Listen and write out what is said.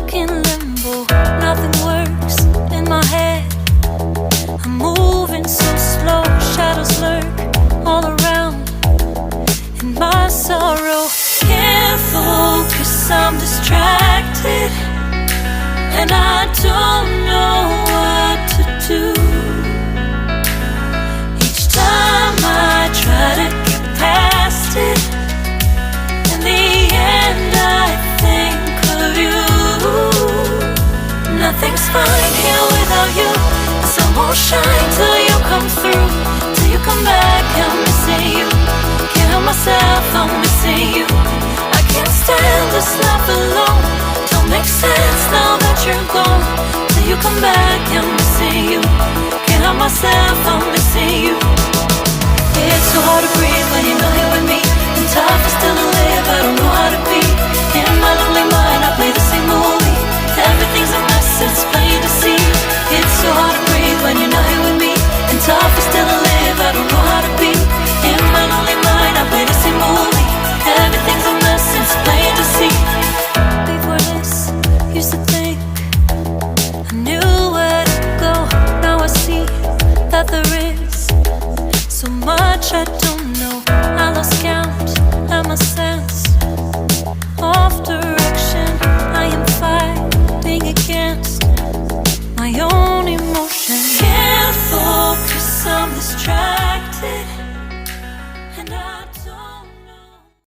stuck in limbo. Nothing works in my head. I'm moving so slow. Shadows lurk all around in my sorrow. Can't focus, I'm distracted, and I don't know what to do. Each time I try to get past it, in the end I think of you. Nothing's fine here without you. The sun won't shine till you come through. Till you come back, I'm missing you. Can't help myself, I'm missing you. I can't stand this life alone. Don't make sense now that you're gone. Till you come back, I'm missing you. Can't help myself, I'm missing you. It's so hard to breathe when you're not here with me.